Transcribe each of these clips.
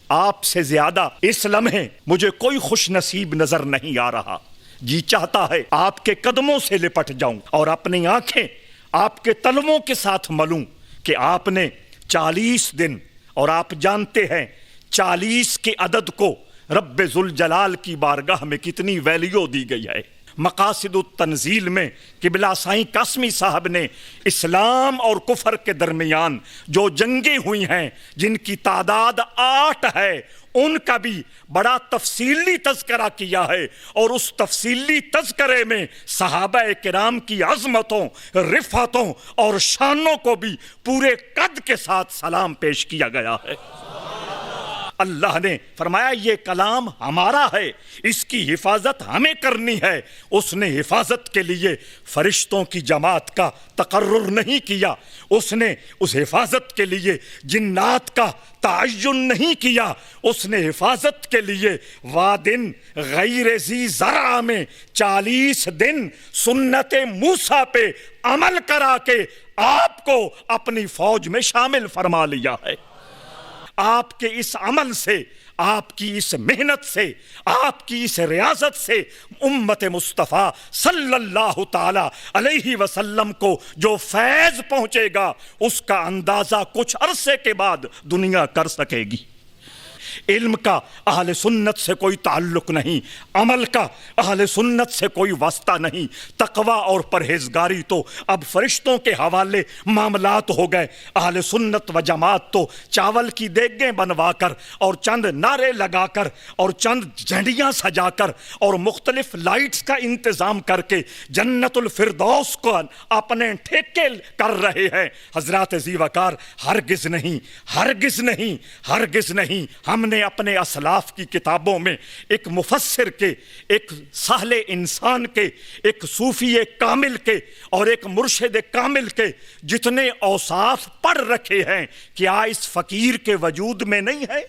آپ سے زیادہ اس لمحے مجھے کوئی خوش نصیب نظر نہیں آ رہا. جی چاہتا ہے آپ کے قدموں سے لپٹ جاؤں اور اپنی آنکھیں آپ کے تلووں کے ساتھ ملوں کہ آپ نے 40 دن، اور آپ جانتے ہیں 40 کے عدد کو رب ذوالجلال کی بارگاہ میں کتنی ویلیو دی گئی ہے. مقاصد التنزیل میں قبلہ سائیں قاسمی صاحب نے اسلام اور کفر کے درمیان جو جنگیں ہوئی ہیں جن کی تعداد 8 ہے، ان کا بھی بڑا تفصیلی تذکرہ کیا ہے، اور اس تفصیلی تذکرے میں صحابہ کرام کی عظمتوں، رفعتوں اور شانوں کو بھی پورے قد کے ساتھ سلام پیش کیا گیا ہے. اللہ نے فرمایا یہ کلام ہمارا ہے، اس کی حفاظت ہمیں کرنی ہے. اس نے حفاظت کے لیے فرشتوں کی جماعت کا تقرر نہیں کیا، اس نے اس حفاظت کے لیے جنات کا تعین نہیں کیا، اس نے حفاظت کے لیے وادن غیر ذی زرع میں 40 دن سنت موسیٰ پہ عمل کرا کے آپ کو اپنی فوج میں شامل فرما لیا ہے. آپ کے اس عمل سے، آپ کی اس محنت سے، آپ کی اس ریاضت سے امت مصطفیٰ صلی اللہ تعالی علیہ وسلم کو جو فیض پہنچے گا اس کا اندازہ کچھ عرصے کے بعد دنیا کر سکے گی. علم کا اہل سنت سے کوئی تعلق نہیں، عمل کا اہل سنت سے کوئی واسطہ نہیں. تقویٰ اور پرہیزگاری تو اب فرشتوں کے حوالے معاملات ہو گئے. اہل سنت و جماعت تو چاول کی دیگیں بنوا کر اور چند نعرے لگا کر اور چند جھنڈیاں سجا کر اور مختلف لائٹس کا انتظام کر کے جنت الفردوس کو اپنے ٹھیکے کر رہے ہیں. حضرات ذی وقار، ہرگز نہیں، ہرگز نہیں، ہرگز نہیں. ہم نے اپنے اسلاف کی کتابوں میں ایک مفسر کے، ایک سہل انسان کے، ایک صوفی کامل کے اور ایک مرشد کامل کے جتنے اوصاف پڑھ رکھے ہیں، کیا اس فقیر کے وجود میں نہیں ہے؟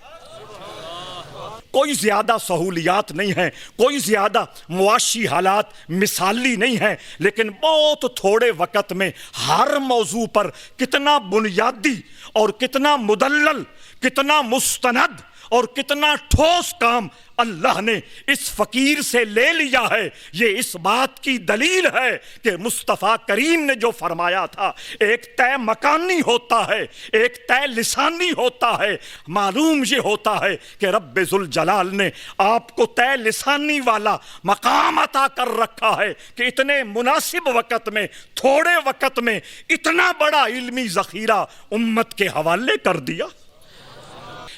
کوئی زیادہ سہولیات نہیں ہیں، کوئی زیادہ معاشی حالات مثالی نہیں ہیں، لیکن بہت تھوڑے وقت میں ہر موضوع پر کتنا بنیادی اور کتنا مدلل، کتنا مستند اور کتنا ٹھوس کام اللہ نے اس فقیر سے لے لیا ہے. یہ اس بات کی دلیل ہے کہ مصطفیٰ کریم نے جو فرمایا تھا، ایک طے مکانی ہوتا ہے، ایک طے لسانی ہوتا ہے. معلوم یہ ہوتا ہے کہ رب ذوالجلال نے آپ کو طے لسانی والا مقام عطا کر رکھا ہے کہ اتنے مناسب وقت میں، تھوڑے وقت میں اتنا بڑا علمی ذخیرہ امت کے حوالے کر دیا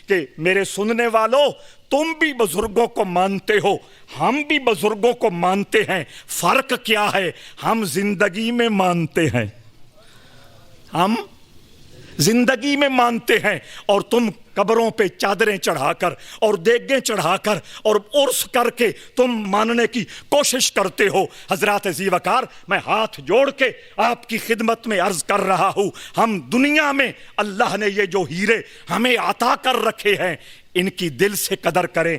کہ میرے سننے والوں، تم بھی بزرگوں کو مانتے ہو، ہم بھی بزرگوں کو مانتے ہیں. فرق کیا ہے؟ ہم زندگی میں مانتے ہیں، ہم زندگی میں مانتے ہیں، اور تم قبروں پہ چادریں چڑھا کر اور دیگیں چڑھا کر اور عرس کر کے تم ماننے کی کوشش کرتے ہو. حضرات ذی وقار، میں ہاتھ جوڑ کے آپ کی خدمت میں عرض کر رہا ہوں، ہم دنیا میں اللہ نے یہ جو ہیرے ہمیں عطا کر رکھے ہیں ان کی دل سے قدر کریں.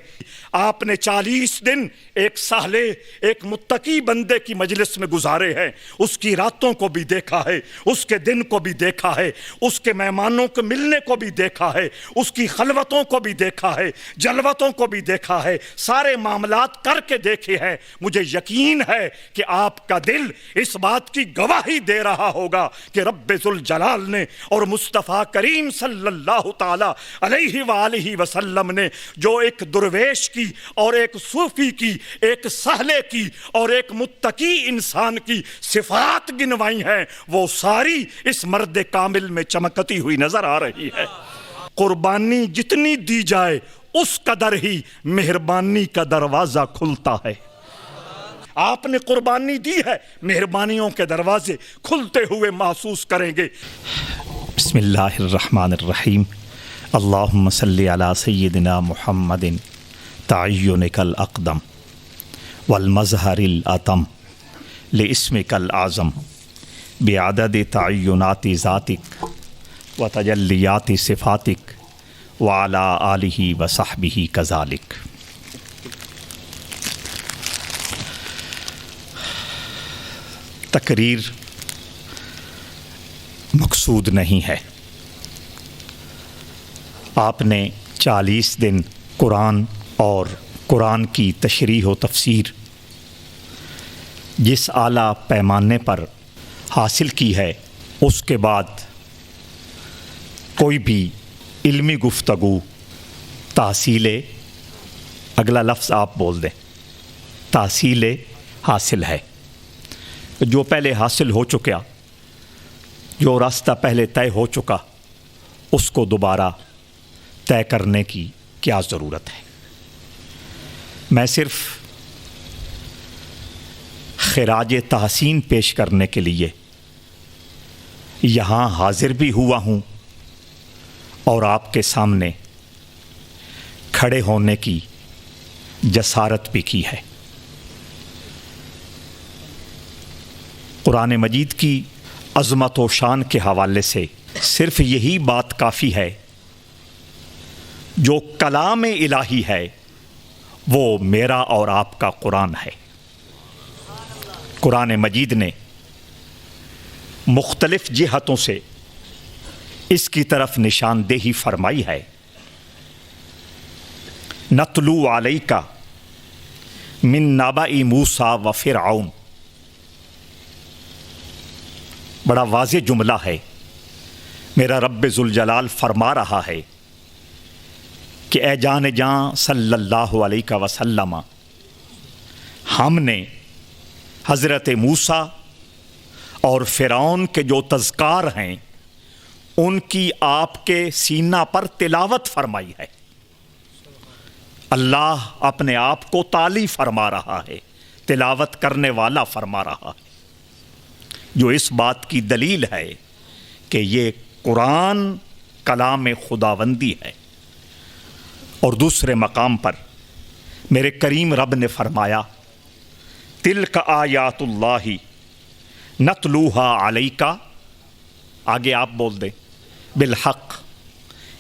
آپ نے 40 دن ایک سہلے، ایک متقی بندے کی مجلس میں گزارے ہیں. اس کی راتوں کو بھی دیکھا ہے، اس کے دن کو بھی دیکھا ہے، اس کے مہمانوں کو ملنے کو بھی دیکھا ہے، اس کی خلوتوں کو بھی دیکھا ہے، جلوتوں کو بھی دیکھا ہے، سارے معاملات کر کے دیکھے ہیں. مجھے یقین ہے کہ آپ کا دل اس بات کی گواہی دے رہا ہوگا کہ رب ذوالجلال نے اور مصطفیٰ کریم صلی اللہ تعالی علیہ وآلہ وسلم نے جو ایک درویش کی اور ایک صوفی کی، ایک سہلے کی اور ایک متقی انسان کی صفات گنوائی ہیں، وہ ساری اس مرد کامل میں چمکتی ہوئی نظر آ رہی ہے. قربانی جتنی دی جائے اس قدر ہی مہربانی کا دروازہ کھلتا ہے. آپ نے قربانی دی ہے، مہربانیوں کے دروازے کھلتے ہوئے محسوس کریں گے. بسم اللہ الرحمن الرحیم. اللہم صلی علی سیدنا محمد تعینک الاقدم والمظہر الاتم لاسمک الاعظم بعدد تعینات ذاتک وتجلیات صفاتک وعلی آلہ وصحبہ کذالک. تقریر مقصود نہیں ہے. آپ نے 40 دن قرآن اور قرآن کی تشریح و تفسیر جس اعلیٰ پیمانے پر حاصل کی ہے، اس کے بعد کوئی بھی علمی گفتگو تحصیل، اگلا لفظ آپ بول دیں، تحصیل حاصل ہے، جو پہلے حاصل ہو چکا، جو راستہ پہلے طے ہو چکا، اس کو دوبارہ طے کرنے کی کیا ضرورت ہے؟ میں صرف خراج تحسین پیش کرنے کے لیے یہاں حاضر بھی ہوا ہوں اور آپ کے سامنے کھڑے ہونے کی جسارت بھی کی ہے۔ قرآن مجید کی عظمت و شان کے حوالے سے صرف یہی بات کافی ہے، جو کلام الہی ہے وہ میرا اور آپ کا قرآن ہے۔ قرآن مجید نے مختلف جہتوں سے اس کی طرف نشاندہی فرمائی ہے۔ نتلو علیک من نبأ موسیٰ و فرعون، بڑا واضح جملہ ہے۔ میرا رب ذوالجلال فرما رہا ہے کہ اے جان جاں صلی اللہ علیہ وسلم، ہم نے حضرت موسیٰ اور فرعون کے جو تذکار ہیں ان کی آپ کے سینہ پر تلاوت فرمائی ہے۔ اللہ اپنے آپ کو تالی فرما رہا ہے، تلاوت کرنے والا فرما رہا ہے، جو اس بات کی دلیل ہے کہ یہ قرآن کلام خداوندی ہے۔ اور دوسرے مقام پر میرے کریم رب نے فرمایا، تلک آیات اللہ نتلوہا علیک، آگے آپ بول دیں بالحق۔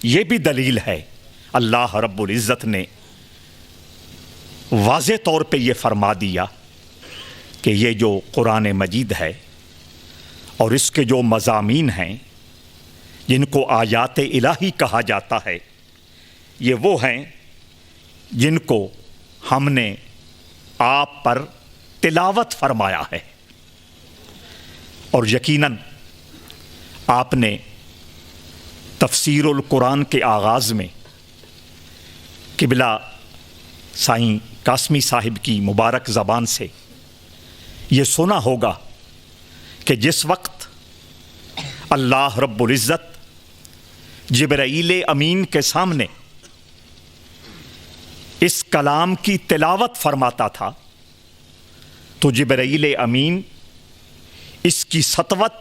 یہ بھی دلیل ہے، اللہ رب العزت نے واضح طور پہ یہ فرما دیا کہ یہ جو قرآن مجید ہے اور اس کے جو مضامین ہیں جن کو آیات الہی کہا جاتا ہے، یہ وہ ہیں جن کو ہم نے آپ پر تلاوت فرمایا ہے۔ اور یقیناً آپ نے تفسیر القرآن کے آغاز میں قبلہ سائیں قاسمی صاحب کی مبارک زبان سے یہ سنا ہوگا کہ جس وقت اللہ رب العزت جبرائیل امین کے سامنے اس کلام کی تلاوت فرماتا تھا تو جبرائیل امین اس کی سطوت،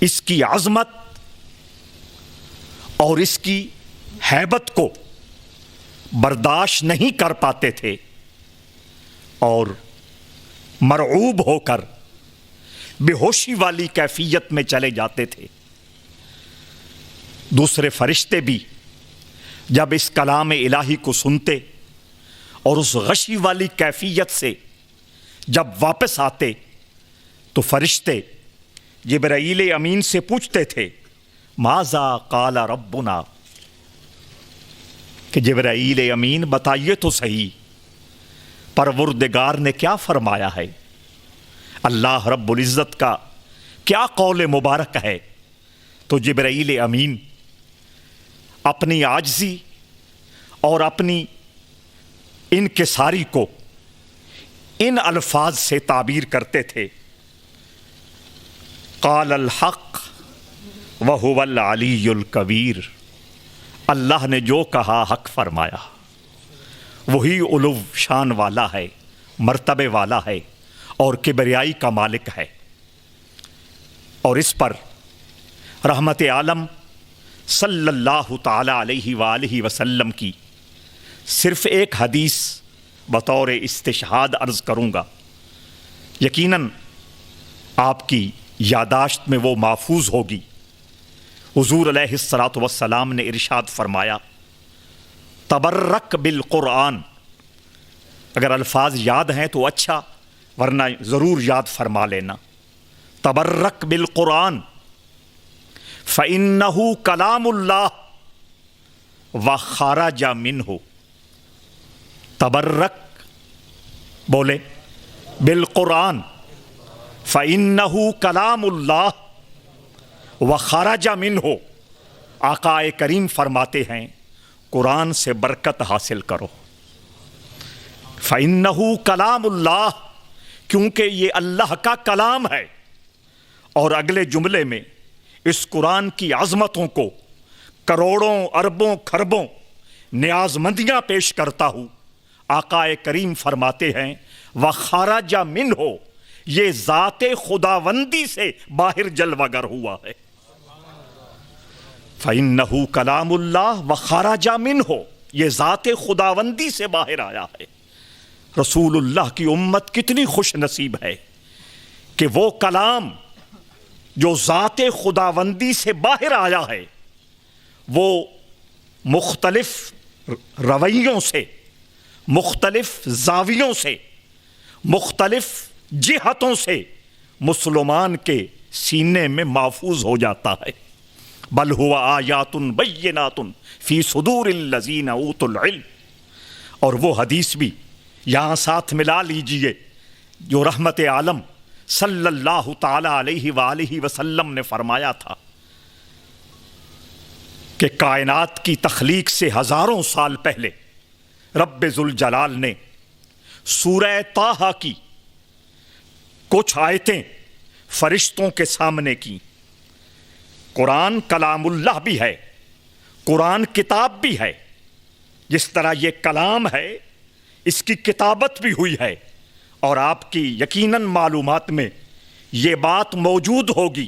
اس کی عظمت اور اس کی ہیبت کو برداشت نہیں کر پاتے تھے اور مرعوب ہو کر بے ہوشی والی کیفیت میں چلے جاتے تھے۔ دوسرے فرشتے بھی جب اس کلام الہی کو سنتے اور اس غشی والی کیفیت سے جب واپس آتے تو فرشتے جبرائیل امین سے پوچھتے تھے، ماذا قال ربنا، کہ جبرائیل امین بتائیے تو صحیح پروردگار نے کیا فرمایا ہے، اللہ رب العزت کا کیا قول مبارک ہے۔ تو جبرائیل امین اپنی عاجزی اور اپنی انکساری کو ان الفاظ سے تعبیر کرتے تھے، قال الحق وهو العلی الکبیر، اللہ نے جو کہا حق فرمایا، وہی علو شان والا ہے، مرتبے والا ہے اور کبریائی کا مالک ہے۔ اور اس پر رحمت عالم صلی اللہ تعالی علیہ وآلہ وسلم کی صرف ایک حدیث بطور استشہاد عرض کروں گا، یقیناً آپ کی یاداشت میں وہ محفوظ ہوگی۔ حضور علیہ الصلاۃ والسلام نے ارشاد فرمایا، تبرک بالقرآن، اگر الفاظ یاد ہیں تو اچھا، ورنہ ضرور یاد فرما لینا، تبرک بالقرآن فإنہ کلام اللہ وخرج منہ، تبرک بولے بالقرآن فإنہ کلام اللہ وخرج منہ۔ آقا کریم فرماتے ہیں قرآن سے برکت حاصل کرو، فإنہ کلام اللہ، کیونکہ یہ اللہ کا کلام ہے۔ اور اگلے جملے میں اس قرآن کی عظمتوں کو کروڑوں اربوں کھربوں نیاز مندیاں پیش کرتا ہوں۔ آقا کریم فرماتے ہیں وخرج منہ، یہ ذات خداوندی سے باہر جلوہ گر ہوا ہے۔ فإنہ کلام اللہ وخرج منہ، یہ ذات خداوندی سے باہر آیا ہے۔ رسول اللہ کی امت کتنی خوش نصیب ہے کہ وہ کلام جو ذات خداوندی سے باہر آیا ہے وہ مختلف رویوں سے، مختلف زاویوں سے، مختلف جہتوں سے مسلمان کے سینے میں محفوظ ہو جاتا ہے۔ بل ہوا آیات بینات فی صدور الذین اوتوا العلم۔ اور وہ حدیث بھی یہاں ساتھ ملا لیجئے جو رحمت عالم صلی اللہ تعالی علیہ وآلہ وسلم نے فرمایا تھا کہ کائنات کی تخلیق سے ہزاروں سال پہلے رب ذوالجلال نے سورہ طٰہٰ کی کچھ آیتیں فرشتوں کے سامنے کی۔ قرآن کلام اللہ بھی ہے، قرآن کتاب بھی ہے۔ جس طرح یہ کلام ہے اس کی کتابت بھی ہوئی ہے، اور آپ کی یقیناً معلومات میں یہ بات موجود ہوگی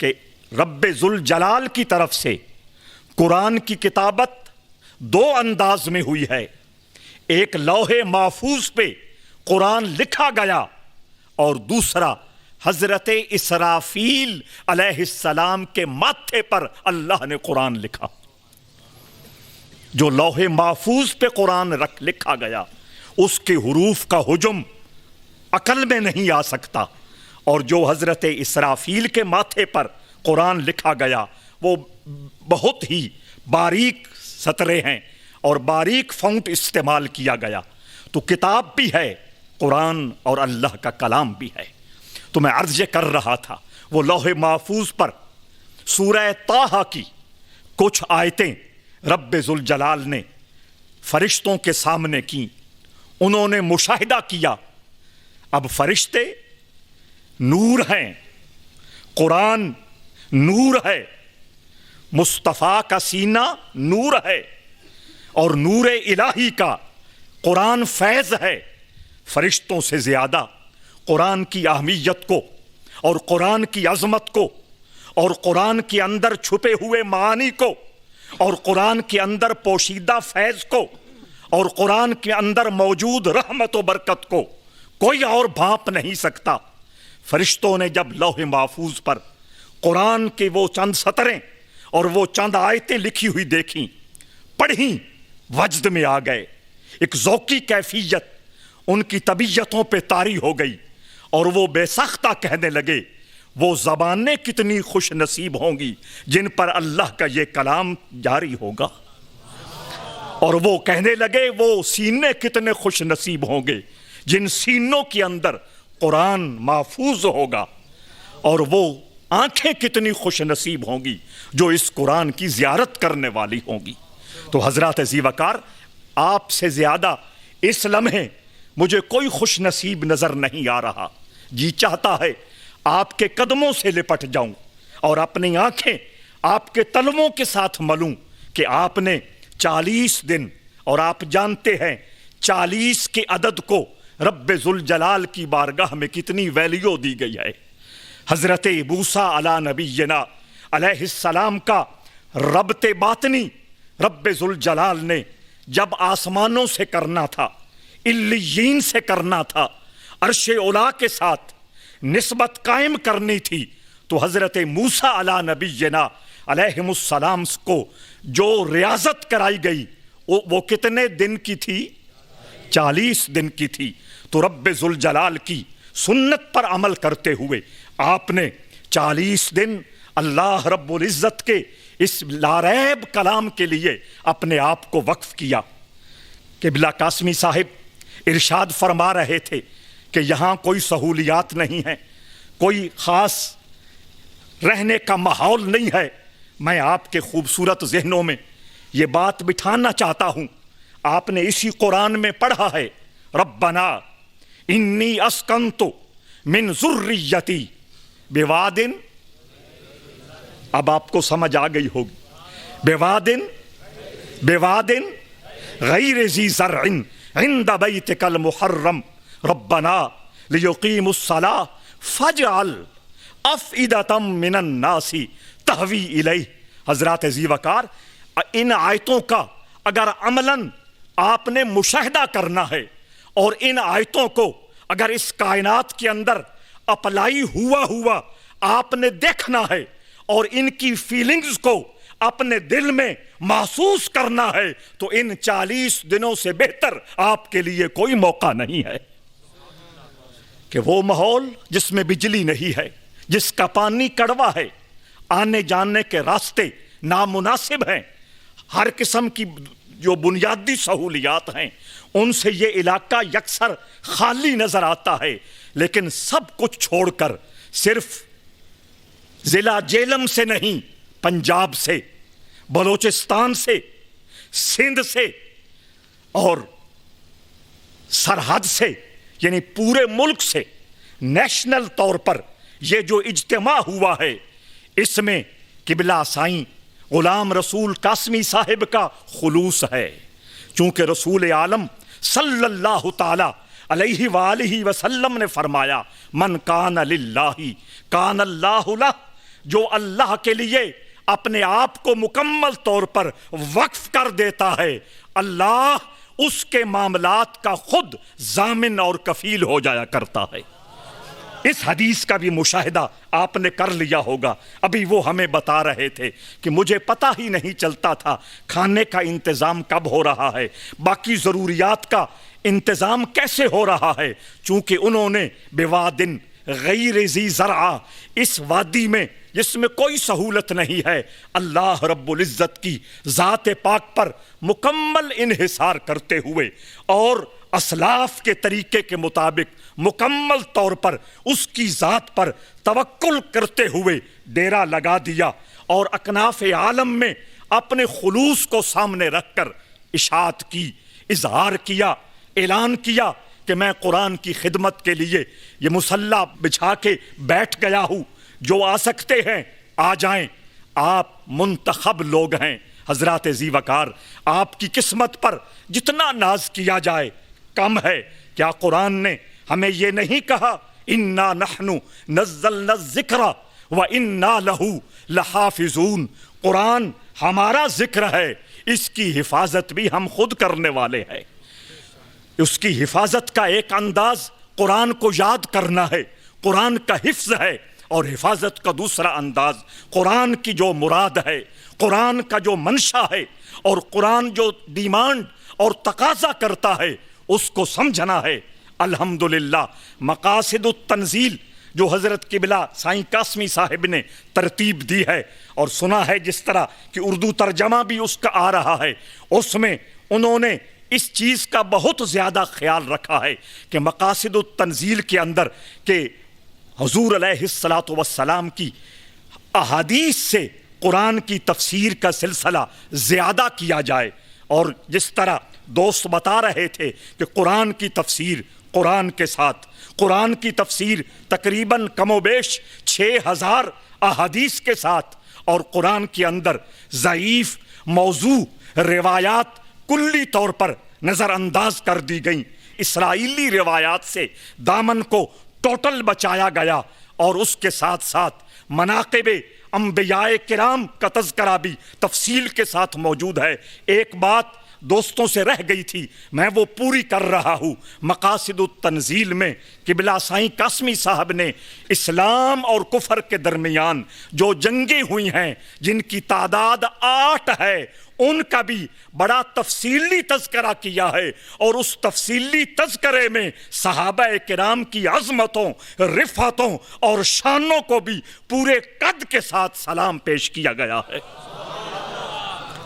کہ رب ذوالجلال کی طرف سے قرآن کی کتابت دو انداز میں ہوئی ہے۔ ایک لوح محفوظ پہ قرآن لکھا گیا، اور دوسرا حضرت اسرافیل علیہ السلام کے ماتھے پر اللہ نے قرآن لکھا۔ جو لوح محفوظ پہ قرآن لکھا گیا اس کے حروف کا حجم عقل میں نہیں آ سکتا، اور جو حضرت اسرافیل کے ماتھے پر قرآن لکھا گیا وہ بہت ہی باریک سطرے ہیں اور باریک فونٹ استعمال کیا گیا۔ تو کتاب بھی ہے قرآن اور اللہ کا کلام بھی ہے۔ تو میں عرض کر رہا تھا وہ لوح محفوظ پر سورہ طٰہٰ کی کچھ آیتیں رب ذوالجلال نے فرشتوں کے سامنے کی، انہوں نے مشاہدہ کیا۔ اب فرشتے نور ہیں، قرآن نور ہے، مصطفیٰ کا سینہ نور ہے، اور نور الہی کا قرآن فیض ہے۔ فرشتوں سے زیادہ قرآن کی اہمیت کو اور قرآن کی عظمت کو اور قرآن کے اندر چھپے ہوئے معانی کو اور قرآن کے اندر پوشیدہ فیض کو اور قرآن کے اندر موجود رحمت و برکت کو کوئی اور بھانپ نہیں سکتا۔ فرشتوں نے جب لوح محفوظ پر قرآن کے وہ چند سطریں اور وہ چند آیتیں لکھی ہوئی دیکھیں، پڑھیں، وجد میں آ گئے۔ ایک ذوقی کیفیت ان کی طبیعتوں پہ طاری ہو گئی، اور وہ بے سختہ کہنے لگے وہ زبانیں کتنی خوش نصیب ہوں گی جن پر اللہ کا یہ کلام جاری ہوگا، اور وہ کہنے لگے وہ سینے کتنے خوش نصیب ہوں گے جن سینوں کے اندر قرآن محفوظ ہوگا، اور وہ آنکھیں کتنی خوش نصیب ہوں گی جو اس قرآن کی زیارت کرنے والی ہوں گی۔ تو حضرات ذی وقار، آپ سے زیادہ اس لمحے مجھے کوئی خوش نصیب نظر نہیں آ رہا۔ جی چاہتا ہے آپ کے قدموں سے لپٹ جاؤں اور اپنی آنکھیں آپ کے تلووں کے ساتھ ملوں کہ آپ نے 40 دن، اور آپ جانتے ہیں 40 کے عدد کو رب ذوالجلال کی بارگاہ میں کتنی ویلیو دی گئی ہے۔ حضرت موسیٰ علی نبینا علیہ السلام کا ربط باطنی رب ذوالجلال نے جب آسمانوں سے کرنا تھا، علیین سے کرنا تھا، عرش اولا کے ساتھ نسبت قائم کرنی تھی، تو حضرت موسیٰ علی نبینا علیہ السلام کو جو ریاضت کرائی گئی وہ کتنے دن کی تھی؟ 40 دن کی تھی۔ تو رب ذوالجلال کی سنت پر عمل کرتے ہوئے آپ نے 40 دن اللہ رب العزت کے اس لاریب کلام کے لیے اپنے آپ کو وقف کیا۔ قبلہ قاسمی صاحب ارشاد فرما رہے تھے کہ یہاں کوئی سہولیات نہیں ہیں، کوئی خاص رہنے کا ماحول نہیں ہے۔ میں آپ کے خوبصورت ذہنوں میں یہ بات بٹھانا چاہتا ہوں، آپ نے اسی قرآن میں پڑھا ہے، ربنا انی اسکنت من ذریتی بواد، اب آپ کو سمجھ آ گئی ہوگی، بواد غیر ذی زرع عند بیتک المحرم ربنا لیقیموا الصلاۃ فاجعل افئدۃ من الناس تہوی الیہ۔ حضرات ذی وقار، ان آیتوں کا اگر عملاً آپ نے مشاہدہ کرنا ہے اور ان آیتوں کو اگر اس کائنات کے اندر اپلائی ہوا آپ نے دیکھنا ہے اور ان کی فیلنگز کو اپنے دل میں محسوس کرنا ہے، تو ان 40 دنوں سے بہتر آپ کے لیے کوئی موقع نہیں ہے کہ وہ ماحول جس میں بجلی نہیں ہے، جس کا پانی کڑوا ہے، آنے جانے کے راستے نامناسب ہیں، ہر قسم کی جو بنیادی سہولیات ہیں ان سے یہ علاقہ یکسر خالی نظر آتا ہے، لیکن سب کچھ چھوڑ کر صرف ضلع جیلم سے نہیں، پنجاب سے، بلوچستان سے، سندھ سے اور سرحد سے، یعنی پورے ملک سے نیشنل طور پر یہ جو اجتماع ہوا ہے، اس میں قبلہ سائیں غلام رسول قاسمی صاحب کا خلوص ہے، چونکہ رسول عالم صلی اللہ تعالی علیہ وآلہ وسلم نے فرمایا من کان للہ کان اللہ لہ، جو اللہ کے لیے اپنے آپ کو مکمل طور پر وقف کر دیتا ہے، اللہ اس کے معاملات کا خود ضامن اور کفیل ہو جایا کرتا ہے۔ اس حدیث کا بھی مشاہدہ آپ نے کر لیا ہوگا، ابھی وہ ہمیں بتا رہے تھے کہ مجھے پتہ ہی نہیں چلتا تھا کھانے کا انتظام کب ہو رہا ہے، باقی ضروریات کا انتظام کیسے ہو رہا ہے، چونکہ انہوں نے بوادن غیر ذی زرع، اس وادی میں جس میں کوئی سہولت نہیں ہے، اللہ رب العزت کی ذات پاک پر مکمل انحصار کرتے ہوئے اور اسلاف کے طریقے کے مطابق مکمل طور پر اس کی ذات پر توکل کرتے ہوئے ڈیرا لگا دیا اور اکناف عالم میں اپنے خلوص کو سامنے رکھ کر اشاعت کی، اظہار کیا، اعلان کیا کہ میں قرآن کی خدمت کے لیے یہ مصلی بچھا کے بیٹھ گیا ہوں، جو آ سکتے ہیں آ جائیں، آپ منتخب لوگ ہیں۔ حضرات ذی وقار، آپ کی قسمت پر جتنا ناز کیا جائے کم ہے۔ کیا قرآن نے ہمیں یہ نہیں کہا انا نحن نزلنا الذکر وانا لہ لحافظون؟ قرآن ہمارا ذکر ہے، اس کی حفاظت بھی ہم خود کرنے والے ہیں۔ اس کی حفاظت کا ایک انداز قرآن کو یاد کرنا ہے، قرآن کا حفظ ہے، اور حفاظت کا دوسرا انداز قرآن کی جو مراد ہے، قرآن کا جو منشا ہے، اور قرآن جو ڈیمانڈ اور تقاضا کرتا ہے اس کو سمجھنا ہے۔ الحمدللہ مقاصد التنزیل جو حضرت قبلہ سائیں قاسمی صاحب نے ترتیب دی ہے، اور سنا ہے جس طرح کہ اردو ترجمہ بھی اس کا آ رہا ہے، اس میں انہوں نے اس چیز کا بہت زیادہ خیال رکھا ہے کہ مقاصد التنزیل کے اندر کہ حضور علیہ الصلاۃ والسلام کی احادیث سے قرآن کی تفسیر کا سلسلہ زیادہ کیا جائے، اور جس طرح دوست بتا رہے تھے کہ قرآن کی تفسیر قرآن کے ساتھ، قرآن کی تفسیر تقریباً کم و بیش 6000 احادیث کے ساتھ، اور قرآن کے اندر ضعیف موضوع روایات کلی طور پر نظر انداز کر دی گئیں، اسرائیلی روایات سے دامن کو ٹوٹل بچایا گیا، اور اس کے ساتھ ساتھ مناقب انبیاء کرام کا تذکرہ بھی تفصیل کے ساتھ موجود ہے۔ ایک بات دوستوں سے رہ گئی تھی میں وہ پوری کر رہا ہوں۔ مقاصد التنزیل میں قبلہ سائیں قاسمی صاحب نے اسلام اور کفر کے درمیان جو جنگیں ہوئی ہیں جن کی تعداد 8 ہے ان کا بھی بڑا تفصیلی تذکرہ کیا ہے، اور اس تفصیلی تذکرے میں صحابہ کرام کی عظمتوں، رفعتوں اور شانوں کو بھی پورے قد کے ساتھ سلام پیش کیا گیا ہے۔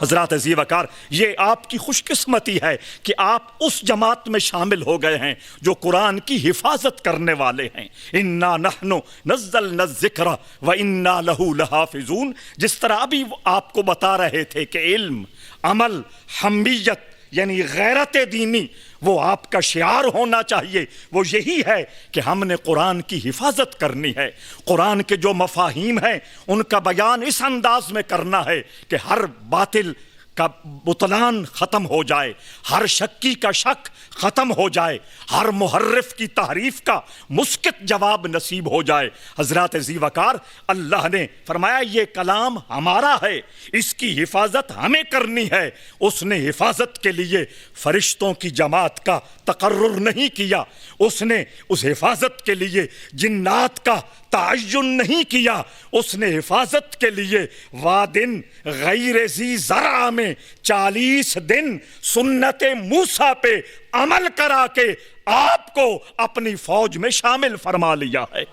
حضرات عزیز وقار، یہ آپ کی خوش قسمتی ہے کہ آپ اس جماعت میں شامل ہو گئے ہیں جو قرآن کی حفاظت کرنے والے ہیں۔ اِنَّا نَحْنُ نَزَّلْنَا الذِّكْرَ وَإِنَّا لَهُ لَحَافِظُونَ، جس طرح ابھی آپ کو بتا رہے تھے کہ علم، عمل، حمیت یعنی غیرت دینی وہ آپ کا شعار ہونا چاہیے، وہ یہی ہے کہ ہم نے قرآن کی حفاظت کرنی ہے۔ قرآن کے جو مفاہیم ہیں ان کا بیان اس انداز میں کرنا ہے کہ ہر باطل کا بطلان ختم ہو جائے، ہر شکی کا شک ختم ہو جائے، ہر محرف کی تحریف کا مسکت جواب نصیب ہو جائے۔ حضرات عزیز وقار، اللہ نے فرمایا یہ کلام ہمارا ہے، اس کی حفاظت ہمیں کرنی ہے۔ اس نے حفاظت کے لیے فرشتوں کی جماعت کا تقرر نہیں کیا، اس نے اس حفاظت کے لیے جنات کا تعین نہیں کیا، اس نے حفاظت کے لیے وادن غیر ذی زرع میں 40 دن سنت موسیٰ پہ عمل کرا کے آپ کو اپنی فوج میں شامل فرما لیا ہے۔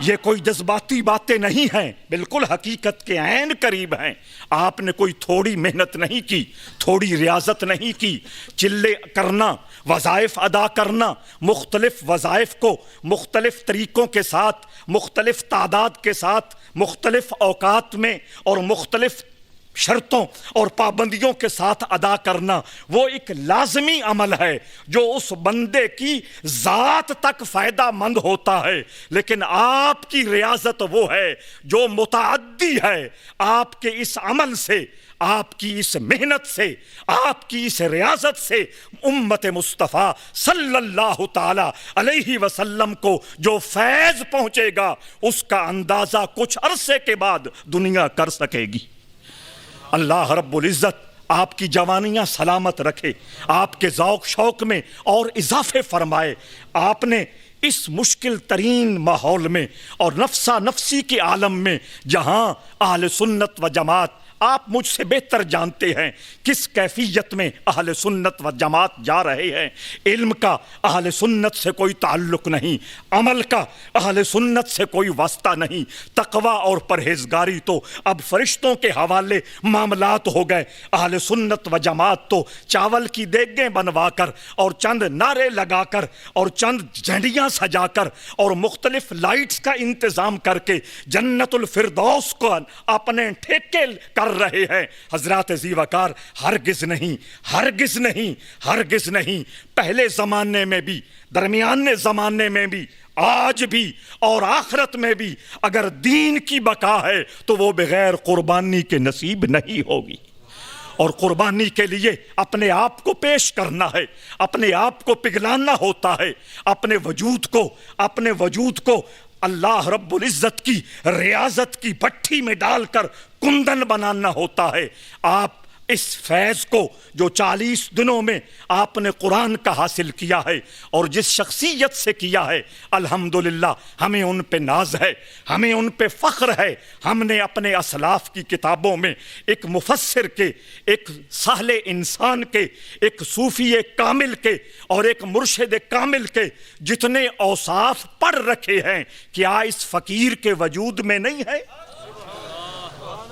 یہ کوئی جذباتی باتیں نہیں ہیں، بالکل حقیقت کے عین قریب ہیں۔ آپ نے کوئی تھوڑی محنت نہیں کی، تھوڑی ریاضت نہیں کی، چلے کرنا، وظائف ادا کرنا، مختلف وظائف کو مختلف طریقوں کے ساتھ، مختلف تعداد کے ساتھ، مختلف اوقات میں اور مختلف شرطوں اور پابندیوں کے ساتھ ادا کرنا، وہ ایک لازمی عمل ہے جو اس بندے کی ذات تک فائدہ مند ہوتا ہے، لیکن آپ کی ریاضت وہ ہے جو متعدی ہے۔ آپ کے اس عمل سے، آپ کی اس محنت سے، آپ کی اس ریاضت سے امت مصطفیٰ صلی اللہ تعالی علیہ وسلم کو جو فیض پہنچے گا اس کا اندازہ کچھ عرصے کے بعد دنیا کر سکے گی۔ اللہ رب العزت آپ کی جوانیاں سلامت رکھے، آپ کے ذوق شوق میں اور اضافے فرمائے۔ آپ نے اس مشکل ترین ماحول میں اور نفسا نفسی کے عالم میں جہاں اہل سنت و جماعت، آپ مجھ سے بہتر جانتے ہیں کس کیفیت میں اہل سنت و جماعت جا رہے ہیں۔ علم کا اہل سنت سے کوئی تعلق نہیں، عمل کا اہل سنت سے کوئی واسطہ نہیں، تقویٰ اور پرہیزگاری تو اب فرشتوں کے حوالے معاملات ہو گئے۔ اہل سنت و جماعت تو چاول کی دیگیں بنوا کر اور چند نعرے لگا کر اور چند جھنڈیاں سجا کر اور مختلف لائٹس کا انتظام کر کے جنت الفردوس کو اپنے ٹھیکے کر رہے ہیں۔ حضرات عزیز وقار، ہرگز نہیں، ہرگز نہیں، ہرگز نہیں۔ پہلے زمانے میں بھی، درمیانے زمانے میں بھی، آج بھی اور آخرت میں بھی اگر دین کی بقا ہے تو وہ بغیر قربانی کے نصیب نہیں ہوگی، اور قربانی کے لیے اپنے آپ کو پیش کرنا ہے، اپنے آپ کو پگھلانا ہوتا ہے، اپنے وجود کو اللہ رب العزت کی ریاضت کی بھٹی میں ڈال کر کندن بنانا ہوتا ہے۔ آپ اس فیض کو جو 40 دنوں میں آپ نے قرآن کا حاصل کیا ہے اور جس شخصیت سے کیا ہے، الحمدللہ ہمیں ان پہ ناز ہے، ہمیں ان پہ فخر ہے۔ ہم نے اپنے اسلاف کی کتابوں میں ایک مفسر کے، ایک سہل انسان کے، ایک صوفی کامل کے اور ایک مرشد کامل کے جتنے اوصاف پڑھ رکھے ہیں، کیا اس فقیر کے وجود میں نہیں ہے؟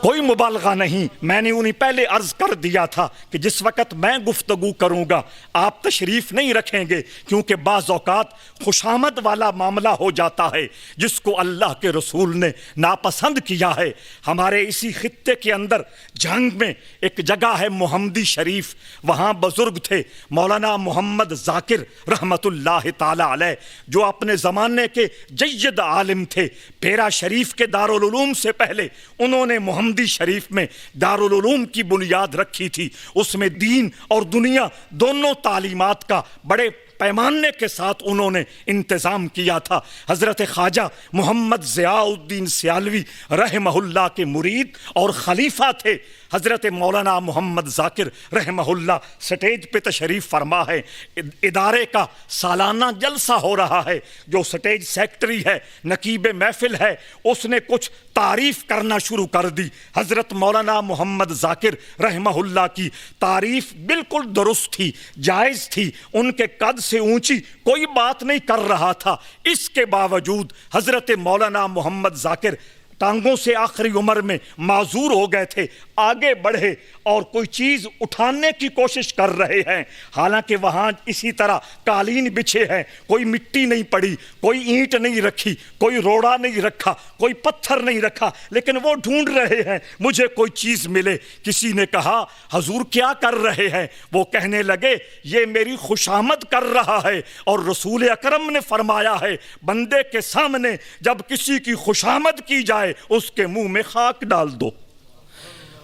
کوئی مبالغہ نہیں۔ میں نے انہیں پہلے عرض کر دیا تھا کہ جس وقت میں گفتگو کروں گا آپ تشریف نہیں رکھیں گے، کیونکہ بعض اوقات خوشامد والا معاملہ ہو جاتا ہے جس کو اللہ کے رسول نے ناپسند کیا ہے۔ ہمارے اسی خطے کے اندر جھنگ میں ایک جگہ ہے محمدی شریف، وہاں بزرگ تھے مولانا محمد ذاکر رحمت اللہ تعالی علیہ، جو اپنے زمانے کے جید عالم تھے۔ پیرا شریف کے دارالعلوم سے پہلے انہوں نے محمدی شریف میں دارالعلوم کی بنیاد رکھی تھی۔ اس میں دین اور دنیا دونوں تعلیمات کا بڑے پیمانے کے ساتھ انہوں نے انتظام کیا تھا۔ حضرت خواجہ محمد ضیاء الدین سیالوی رحمہ اللہ کے مرید اور خلیفہ تھے۔ حضرت مولانا محمد ذاکر رحمہ اللہ سٹیج پہ تشریف فرما ہے، ادارے کا سالانہ جلسہ ہو رہا ہے۔ جو سٹیج سیکٹری ہے، نقیب محفل ہے، اس نے کچھ تعریف کرنا شروع کر دی۔ حضرت مولانا محمد ذاکر رحمہ اللہ کی تعریف بالکل درست تھی، جائز تھی، ان کے قد سے اونچی کوئی بات نہیں کر رہا تھا۔ اس کے باوجود حضرت مولانا محمد ذاکر ٹانگوں سے آخری عمر میں معذور ہو گئے تھے، آگے بڑھے اور کوئی چیز اٹھانے کی کوشش کر رہے ہیں، حالانکہ وہاں اسی طرح قالین بچھے ہیں، کوئی مٹی نہیں پڑی، کوئی اینٹ نہیں رکھی، کوئی روڑا نہیں رکھا، کوئی پتھر نہیں رکھا، لیکن وہ ڈھونڈ رہے ہیں مجھے کوئی چیز ملے۔ کسی نے کہا حضور کیا کر رہے ہیں؟ وہ کہنے لگے یہ میری خوشامد کر رہا ہے، اور رسول اکرم نے فرمایا ہے بندے کے سامنے جب کسی کی خوشامد کی جائے اس کے منہ میں خاک ڈال دو۔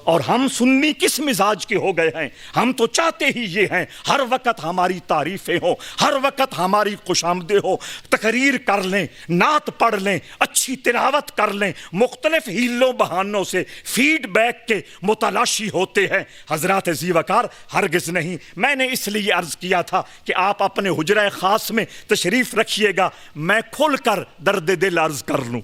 اور ہم سنی کس مزاج کے ہو گئے ہیں؟ ہم تو چاہتے ہی یہ ہیں ہر وقت ہماری تعریفیں ہوں، ہر وقت ہماری خوشامدیں ہو، تقریر کر لیں، نعت پڑھ لیں، اچھی تلاوت کر لیں، مختلف ہیلوں بہانوں سے فیڈ بیک کے متلاشی ہوتے ہیں۔ حضرات ذی وقار ہرگز نہیں۔ میں نے اس لیے عرض کیا تھا کہ آپ اپنے حجرہ خاص میں تشریف رکھیے گا، میں کھل کر درد دل عرض کر لوں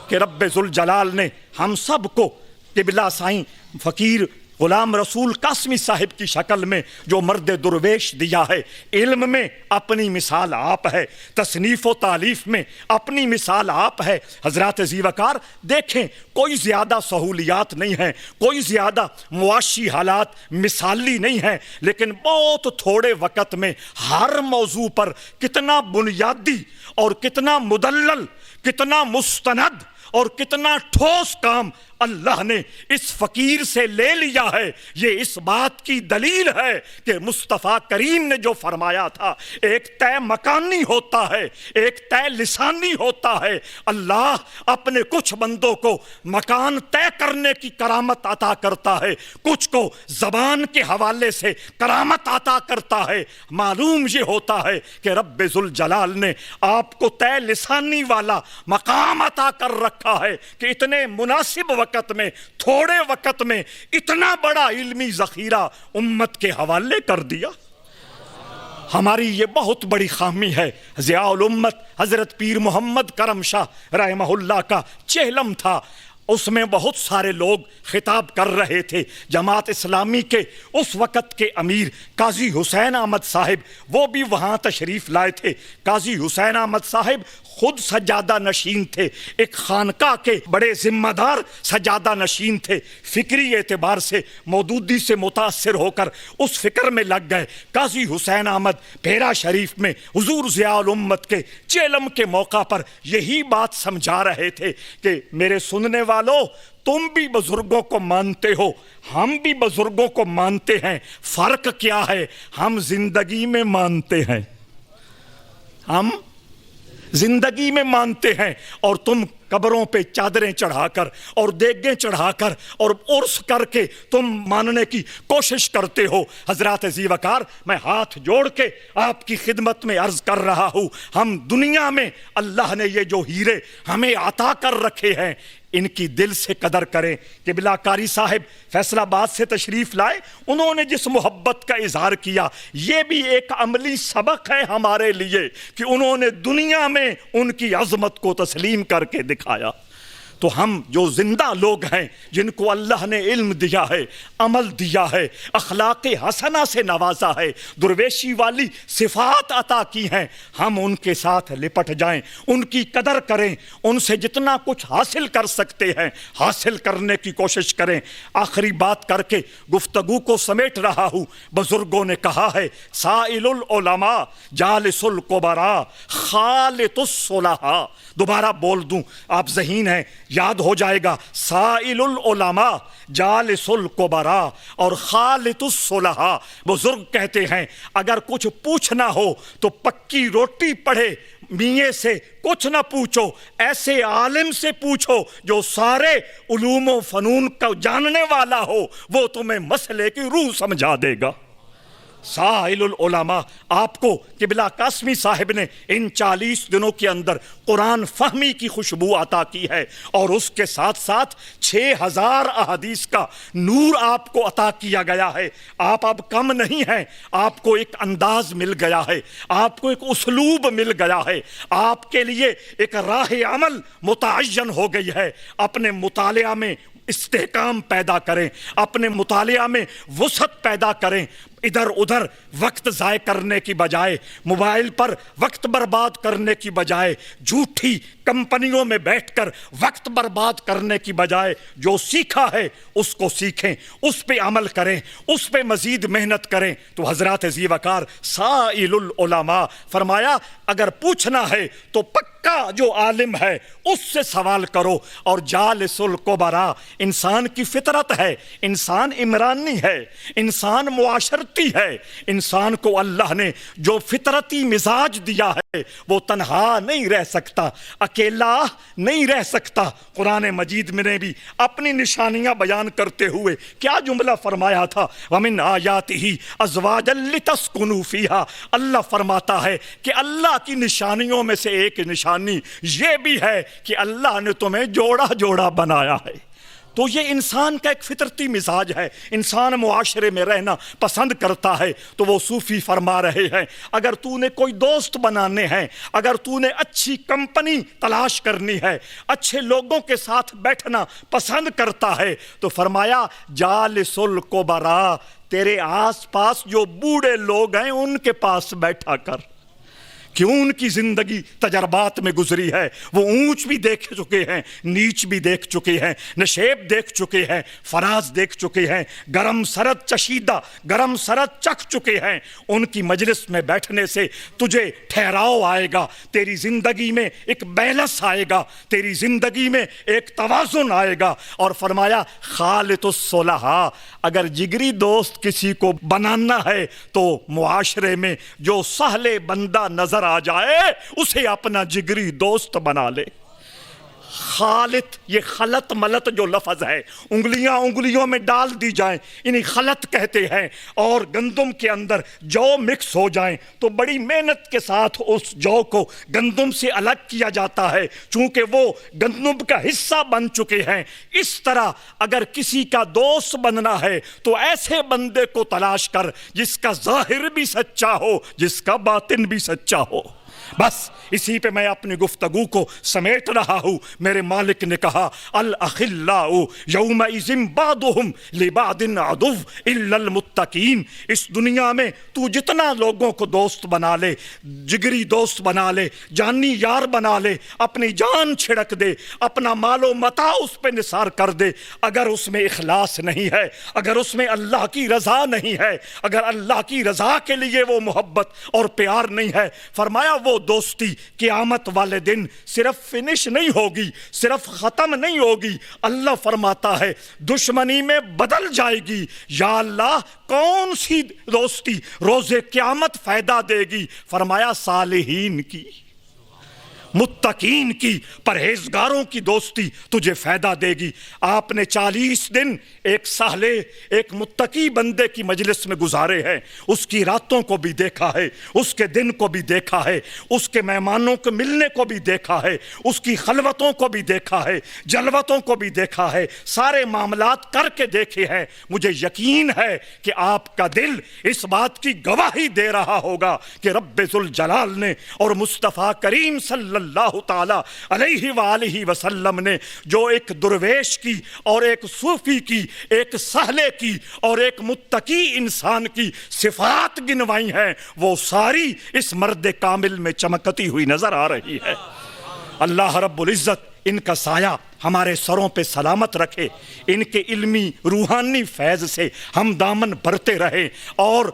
کہ رب ذوالجلال نے ہم سب کو قبلہ سائیں فقیر غلام رسول قاسمی صاحب کی شکل میں جو مرد درویش دیا ہے۔ علم میں اپنی مثال آپ ہے، تصنیف و تالیف میں اپنی مثال آپ ہے۔ حضرات ذی وقار دیکھیں، کوئی زیادہ سہولیات نہیں ہیں، کوئی زیادہ معاشی حالات مثالی نہیں ہیں، لیکن بہت تھوڑے وقت میں ہر موضوع پر کتنا بنیادی اور کتنا مدلل، کتنا مستند اور کتنا ٹھوس کام اللہ نے اس فقیر سے لے لیا ہے۔ یہ اس بات کی دلیل ہے کہ مصطفیٰ کریم نے جو فرمایا تھا ایک طے مکانی ہوتا ہے، ایک طے لسانی ہوتا ہے۔ اللہ اپنے کچھ بندوں کو مکان طے کرنے کی کرامت عطا کرتا ہے، کچھ کو زبان کے حوالے سے کرامت عطا کرتا ہے۔ معلوم یہ ہوتا ہے کہ رب ذوالجلال نے آپ کو طے لسانی والا مقام عطا کر رکھا ہے کہ اتنے مناسب وقت میں، تھوڑے وقت میں اتنا بڑا علمی ذخیرہ امت کے حوالے کر دیا۔ ہماری یہ بہت بڑی خامی ہے۔ ضیاء الامت حضرت پیر محمد کرم شاہ رحمہ اللہ کا چہلم تھا، اس میں بہت سارے لوگ خطاب کر رہے تھے۔ جماعت اسلامی کے اس وقت کے امیر قاضی حسین احمد صاحب وہ بھی وہاں تشریف لائے تھے۔ قاضی حسین احمد صاحب خود سجادہ نشین تھے، ایک خانقاہ کے بڑے ذمہ دار سجادہ نشین تھے، فکری اعتبار سے مودودی سے متاثر ہو کر اس فکر میں لگ گئے۔ قاضی حسین احمد پیرا شریف میں حضور ضیاء الامت کے چیلم کے موقع پر یہی بات سمجھا رہے تھے کہ میرے سننے والوں، تم بھی بزرگوں کو مانتے ہو، ہم بھی بزرگوں کو مانتے ہیں، فرق کیا ہے؟ ہم زندگی میں مانتے ہیں، ہم زندگی میں مانتے ہیں، اور تم قبروں پہ چادریں چڑھا کر اور دیگیں چڑھا کر اور عرس کر کے تم ماننے کی کوشش کرتے ہو۔ حضرات ذی وقار میں ہاتھ جوڑ کے آپ کی خدمت میں عرض کر رہا ہوں، ہم دنیا میں اللہ نے یہ جو ہیرے ہمیں عطا کر رکھے ہیں ان کی دل سے قدر کریں۔ قبلہ قاری صاحب فیصل آباد سے تشریف لائے، انہوں نے جس محبت کا اظہار کیا یہ بھی ایک عملی سبق ہے ہمارے لیے کہ انہوں نے دنیا میں ان کی عظمت کو تسلیم کر کے دکھایا۔ تو ہم جو زندہ لوگ ہیں جن کو اللہ نے علم دیا ہے، عمل دیا ہے، اخلاق حسنہ سے نوازا ہے، درویشی والی صفات عطا کی ہیں، ہم ان کے ساتھ لپٹ جائیں، ان کی قدر کریں، ان سے جتنا کچھ حاصل کر سکتے ہیں حاصل کرنے کی کوشش کریں۔ آخری بات کر کے گفتگو کو سمیٹ رہا ہوں۔ بزرگوں نے کہا ہے سائل العلماء جالس القبراء خالط الصلحاء۔ دوبارہ بول دوں، آپ ذہین ہیں، یاد ہو جائے گا۔ سائل العلماء جالس القبراء اور خالط الصلحاء۔ بزرگ کہتے ہیں اگر کچھ پوچھنا ہو تو پکی روٹی پڑھے میاں سے کچھ نہ پوچھو، ایسے عالم سے پوچھو جو سارے علوم و فنون کا جاننے والا ہو، وہ تمہیں مسئلے کی روح سمجھا دے گا۔ سائل العلماء، آپ کو قبلہ قاسمی صاحب نے ان 40 دنوں کے اندر قرآن فہمی کی خوشبو عطا کی ہے، اور اس کے ساتھ ساتھ 6000 احادیث کا نور آپ کو عطا کیا گیا ہے۔ آپ اب کم نہیں ہیں، آپ کو ایک انداز مل گیا ہے، آپ کو ایک اسلوب مل گیا ہے، آپ کے لیے ایک راہ عمل متعین ہو گئی ہے۔ اپنے مطالعہ میں استحکام پیدا کریں، اپنے مطالعہ میں وسعت پیدا کریں، ادھر ادھر وقت ضائع کرنے کی بجائے، موبائل پر وقت برباد کرنے کی بجائے، جھوٹی کمپنیوں میں بیٹھ کر وقت برباد کرنے کی بجائے جو سیکھا ہے اس کو سیکھیں، اس پہ عمل کریں، اس پہ مزید محنت کریں۔ تو حضرات ذی وقار سائل العلماء فرمایا اگر پوچھنا ہے تو پکا جو عالم ہے اس سے سوال کرو، اور جالس الکبرا، انسان کی فطرت ہے، انسان عمرانی ہے، انسان معاشرتی ہے، انسان کو اللہ نے جو فطرتی مزاج دیا ہے وہ تنہا نہیں رہ سکتا، اکیلا نہیں رہ سکتا۔ قرآن مجید میں نے بھی اپنی نشانیاں بیان کرتے ہوئے کیا جملہ فرمایا تھا، وَمِنْ آيَاتِهِ أَزْوَاجًا لِتَسْكُنُوا فِيهَا، اللہ فرماتا ہے کہ اللہ کی نشانیوں میں سے ایک نشانی یہ بھی ہے کہ اللہ نے تمہیں جوڑا جوڑا بنایا ہے۔ تو یہ انسان کا ایک فطرتی مزاج ہے، انسان معاشرے میں رہنا پسند کرتا ہے۔ تو وہ صوفی فرما رہے ہیں اگر تو نے کوئی دوست بنانے ہیں، اگر تو نے اچھی کمپنی تلاش کرنی ہے، اچھے لوگوں کے ساتھ بیٹھنا پسند کرتا ہے، تو فرمایا جالس الکبرا، تیرے آس پاس جو بوڑھے لوگ ہیں ان کے پاس بیٹھا کر، کیوں ان کی زندگی تجربات میں گزری ہے، وہ اونچ بھی دیکھ چکے ہیں، نیچ بھی دیکھ چکے ہیں، نشیب دیکھ چکے ہیں، فراز دیکھ چکے ہیں، گرم سرد چشیدہ گرم سرد چکھ چکے ہیں۔ ان کی مجلس میں بیٹھنے سے تجھے ٹھہراؤ آئے گا، تیری زندگی میں ایک بیلنس آئے گا، تیری زندگی میں ایک توازن آئے گا۔ اور فرمایا خالط الصلحاء، اگر جگری دوست کسی کو بنانا ہے تو معاشرے میں جو سہلے بندہ نظر آ جائے اسے اپنا جگری دوست بنا لے۔ خالط، یہ خلط ملط جو لفظ ہے، انگلیوں میں ڈال دی جائیں انہیں خلط کہتے ہیں، اور گندم کے اندر جو مکس ہو جائیں تو بڑی محنت کے ساتھ اس جو کو گندم سے الگ کیا جاتا ہے، چونکہ وہ گندم کا حصہ بن چکے ہیں۔ اس طرح اگر کسی کا دوست بننا ہے تو ایسے بندے کو تلاش کر جس کا ظاہر بھی سچا ہو، جس کا باطن بھی سچا ہو۔ بس اسی پہ میں اپنی گفتگو کو سمیٹ رہا ہوں۔ میرے مالک نے کہا الاخلاء یومئذ بعضهم لبعض عدو الا المتقین، اس دنیا میں تو جتنا لوگوں کو دوست بنا لے، جگری دوست بنا لے، جانی یار بنا لے، اپنی جان چھڑک دے، اپنا مال و متاع اس پہ نثار کر دے، اگر اس میں اخلاص نہیں ہے، اگر اس میں اللہ کی رضا نہیں ہے، اگر اللہ کی رضا کے لیے وہ محبت اور پیار نہیں ہے، فرمایا وہ دوستی قیامت والے دن صرف فنش نہیں ہوگی، صرف ختم نہیں ہوگی، اللہ فرماتا ہے دشمنی میں بدل جائے گی۔ یا اللہ کون سی دوستی روز قیامت فائدہ دے گی؟ فرمایا صالحین کی، متقین کی، پرہیزگاروں کی دوستی تجھے فائدہ دے گی۔ آپ نے 40 دن ایک سہلے، ایک متقی بندے کی مجلس میں گزارے ہیں، اس کی راتوں کو بھی دیکھا ہے، اس کے دن کو بھی دیکھا ہے، اس کے مہمانوں کو ملنے کو بھی دیکھا ہے، اس کی خلوتوں کو بھی دیکھا ہے، جلوتوں کو بھی دیکھا ہے، سارے معاملات کر کے دیکھے ہیں۔ مجھے یقین ہے کہ آپ کا دل اس بات کی گواہی دے رہا ہوگا کہ رب ذوالجلال نے اور مصطفیٰ کریم صلی اللہ تعالی علیہ وآلہ وسلم نے جو ایک درویش کی اور ایک صوفی کی، ایک سہلے کی اور ایک متقی انسان کی صفات گنوائی ہیں، وہ ساری اس مرد کامل میں چمکتی ہوئی نظر آ رہی ہے۔ اللہ رب العزت ان کا سایہ ہمارے سروں پہ سلامت رکھے، ان کے علمی روحانی فیض سے ہم دامن بھرتے رہیں، اور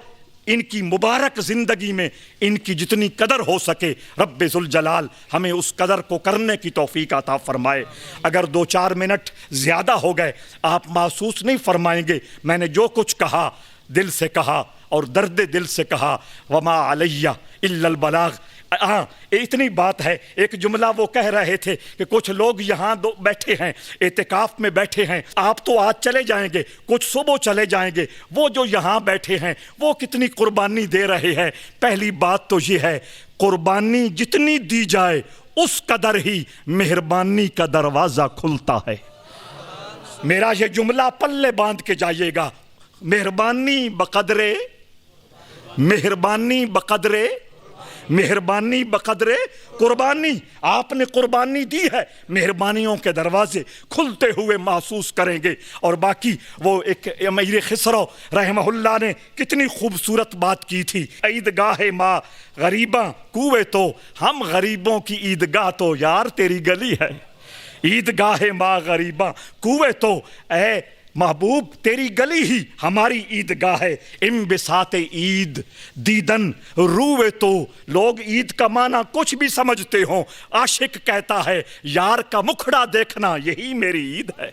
ان کی مبارک زندگی میں ان کی جتنی قدر ہو سکے رب ذوالجلال ہمیں اس قدر کو کرنے کی توفیق عطا فرمائے۔ اگر 2-4 منٹ زیادہ ہو گئے آپ محسوس نہیں فرمائیں گے، میں نے جو کچھ کہا دل سے کہا اور درد دل سے کہا، وما علیہ الا البلاغ، ہاں اتنی بات ہے. ایک جملہ وہ کہہ رہے تھے کہ کچھ لوگ یہاں بیٹھے ہیں اعتکاف میں بیٹھے ہیں, آپ تو آج چلے جائیں گے, کچھ صبح چلے جائیں گے, وہ جو یہاں بیٹھے ہیں وہ کتنی قربانی دے رہے ہیں. پہلی بات تو یہ ہے قربانی جتنی دی جائے اس قدر ہی مہربانی کا دروازہ کھلتا ہے. میرا یہ جملہ پلے باندھ کے جائیے گا. مہربانی بقدرے مہربانی بقدرے قربانی. آپ نے قربانی دی ہے, مہربانیوں کے دروازے کھلتے ہوئے محسوس کریں گے. اور باقی وہ ایک امیر خسرو رحمہ اللہ نے کتنی خوبصورت بات کی تھی. عیدگاہ ماں غریباں کوئے تو, ہم غریبوں کی عیدگاہ تو یار تیری گلی ہے. عیدگاہ ماں غریباں کوئے تو, اے محبوب تیری گلی ہی ہماری عیدگاہ ہے. انبساط عید دیدن روئے تو, لوگ عید کا معنی کچھ بھی سمجھتے ہوں, عاشق کہتا ہے یار کا مکھڑا دیکھنا یہی میری عید ہے.